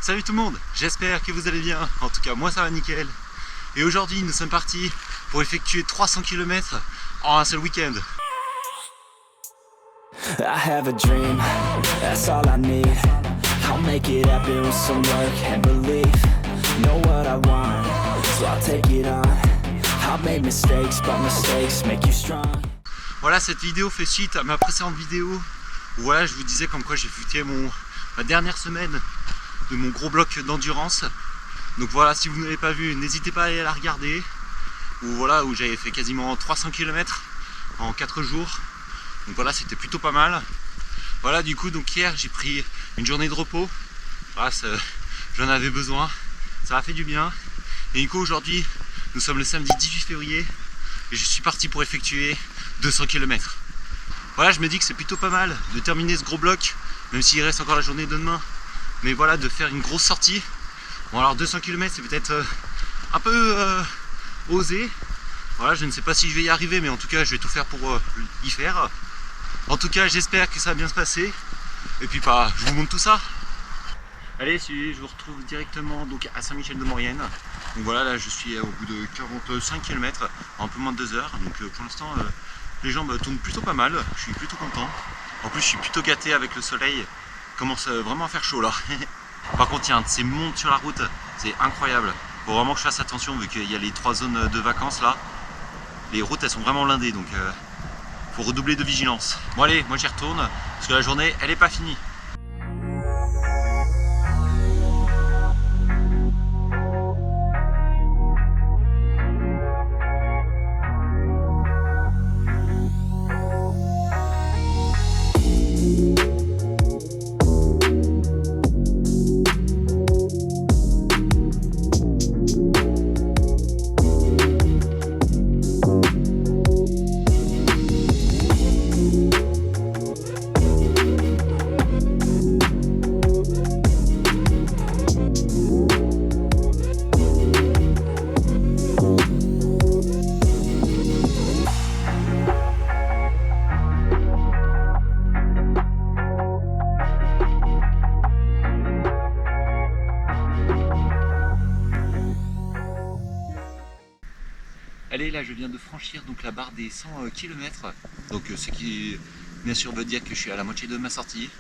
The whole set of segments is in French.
Salut tout le monde, j'espère que vous allez bien, en tout cas moi ça va nickel. Et aujourd'hui nous sommes partis pour effectuer 300 km en un seul week-end. I have a dream, that's all I need. I'll make it happen with some work and belief. Know what I want, so I'll take it on. I'll make mistakes, but mistakes make you strong. Voilà, cette vidéo fait suite à ma précédente vidéo où voilà, je vous disais comme quoi j'ai effectué ma dernière semaine de mon gros bloc d'endurance. Donc voilà, si vous n'avez pas vu, n'hésitez pas à aller la regarder. Où j'avais fait quasiment 300 km en 4 jours. Donc voilà, c'était plutôt pas mal. Voilà, du coup, donc hier j'ai pris une journée de repos. Voilà, j'en avais besoin. Ça a fait du bien. Et du coup, aujourd'hui, nous sommes le samedi 18 février et je suis parti pour effectuer 200 km. Voilà, je me dis que c'est plutôt pas mal de terminer ce gros bloc, même s'il reste encore la journée de demain. Mais voilà, de faire une grosse sortie. Bon, alors 200 km, c'est peut-être un peu osé. Voilà, je ne sais pas si je vais y arriver, mais en tout cas, je vais tout faire pour y faire. En tout cas, j'espère que ça va bien se passer. Et puis, je vous montre tout ça. Allez, je vous retrouve directement donc, à Saint-Michel-de-Maurienne. Donc voilà, là, je suis au bout de 45 km, en un peu moins de 2 heures. Donc pour l'instant, les jambes tournent plutôt pas mal. Je suis plutôt content. En plus, je suis plutôt gâté avec le soleil. Il commence vraiment à faire chaud là. Par contre, il y a un de ces montes sur la route, c'est incroyable. Faut vraiment que je fasse attention vu qu'il y a les 3 zones de vacances là. Les routes elles sont vraiment blindées donc faut redoubler de vigilance. Bon allez, moi j'y retourne parce que la journée elle est pas finie. Allez, là je viens de franchir donc la barre des 100 km, donc ce qui bien sûr veut dire que je suis à la moitié de ma sortie.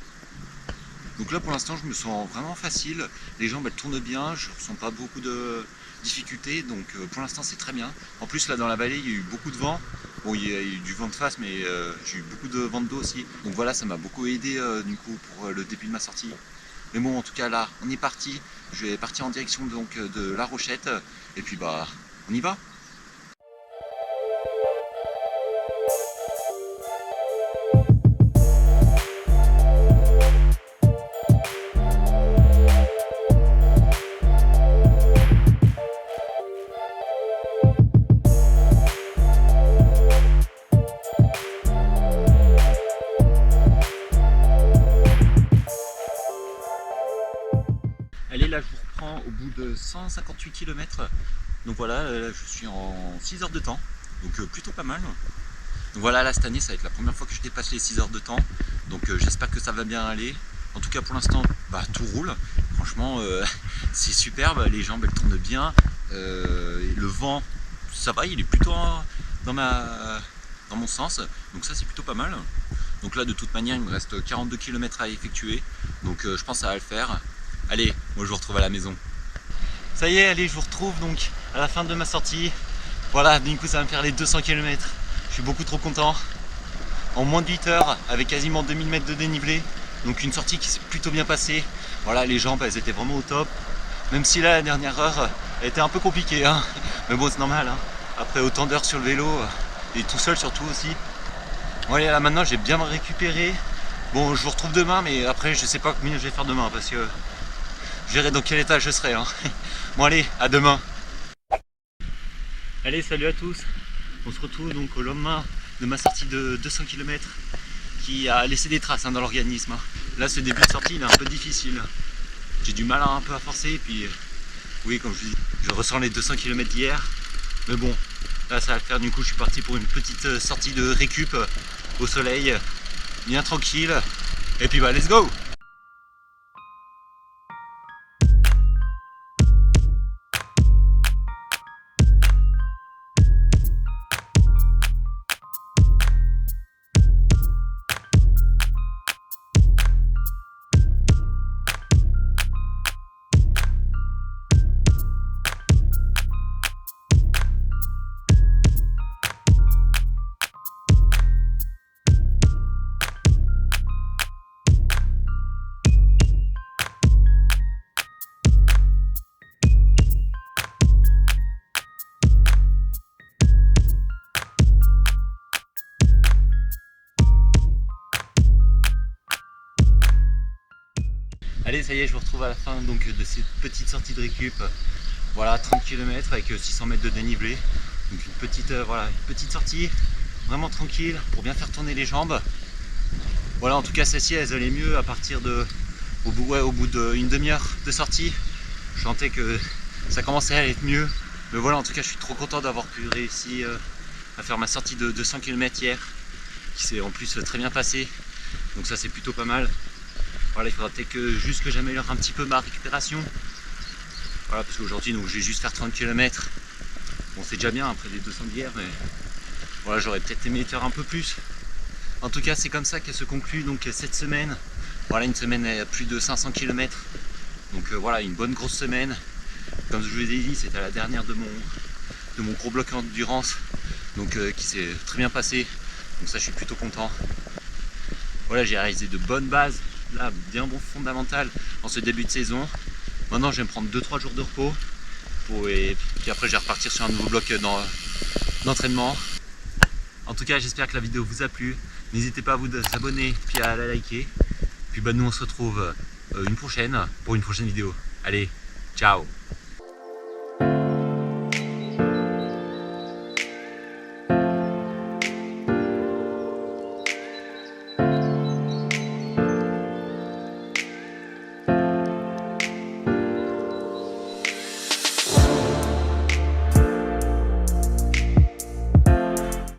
Donc là pour l'instant je me sens vraiment facile, les jambes elles tournent bien, je ne ressens pas beaucoup de difficultés, donc pour l'instant c'est très bien. En plus là dans la vallée il y a eu beaucoup de vent, bon il y a eu du vent de face mais j'ai eu beaucoup de vent de dos aussi, donc voilà ça m'a beaucoup aidé du coup pour le début de ma sortie. Mais bon en tout cas là on est parti, je vais partir en direction donc de La Rochette et puis on y va. Allez, là je vous reprends au bout de 158 km. Donc voilà, là, je suis en 6 heures de temps. Donc plutôt pas mal. Donc voilà, là cette année ça va être la première fois que je dépasse les 6 heures de temps. Donc j'espère que ça va bien aller. En tout cas pour l'instant, tout roule. Franchement, c'est superbe. Les jambes elles tournent bien. Le vent, ça va, il est plutôt dans mon sens. Donc ça c'est plutôt pas mal. Donc là de toute manière, il me reste 42 km à effectuer. Donc je pense que ça va le faire. Allez, moi je vous retrouve à la maison. Ça y est, allez, je vous retrouve donc à la fin de ma sortie. Voilà, du coup ça va me faire les 200 km. Je suis beaucoup trop content. En moins de 8 heures, avec quasiment 2000 mètres de dénivelé. Donc une sortie qui s'est plutôt bien passée. Voilà, les jambes elles étaient vraiment au top. Même si là, la dernière heure, elle était un peu compliquée. Hein. Mais bon, c'est normal. Hein. Après autant d'heures sur le vélo, et tout seul surtout aussi. Bon allez, là maintenant j'ai bien récupéré. Bon, je vous retrouve demain, mais après je sais pas combien je vais faire demain parce que je verrai dans quel état je serai. Hein. Bon allez, à demain. Allez, salut à tous. On se retrouve donc au lendemain de ma sortie de 200 km qui a laissé des traces dans l'organisme. Là, ce début de sortie il est un peu difficile. J'ai du mal un peu à forcer. Et puis, oui, comme je dis, je ressens les 200 km d'hier. Mais bon, là ça va le faire. Du coup, je suis parti pour une petite sortie de récup au soleil, bien tranquille. Et puis, let's go! ça y est, je vous retrouve à la fin donc, de cette petite sortie de récup. Voilà, 30 km avec 600 mètres de dénivelé. Donc une petite sortie, vraiment tranquille pour bien faire tourner les jambes. Voilà, en tout cas celle-ci elle allait mieux à partir de au bout d'une demi-heure de sortie. Je sentais que ça commençait à être mieux. Mais voilà, en tout cas je suis trop content d'avoir pu réussir à faire ma sortie de 200 km hier, qui s'est en plus très bien passée. Donc ça c'est plutôt pas mal. Voilà, il faudra peut-être que j'améliore un petit peu ma récupération. Voilà, parce qu'aujourd'hui je vais juste faire 30 km. Bon, c'est déjà bien après les 200 d'hier, mais voilà, j'aurais peut-être aimé faire un peu plus. En tout cas, c'est comme ça qu'elle se conclut donc cette semaine. Voilà, une semaine à plus de 500 km. Donc voilà, une bonne grosse semaine. Comme je vous l'ai dit, c'était la dernière de mon gros bloc endurance, donc qui s'est très bien passé. Donc ça, je suis plutôt content. Voilà, j'ai réalisé de bonnes bases, là, bien bon fondamental en ce début de saison. Maintenant, je vais me prendre 2-3 jours de repos. Et puis après, je vais repartir sur un nouveau bloc d'entraînement. En tout cas, j'espère que la vidéo vous a plu. N'hésitez pas à vous abonner puis à la liker. Puis nous, on se retrouve pour une prochaine vidéo. Allez, ciao!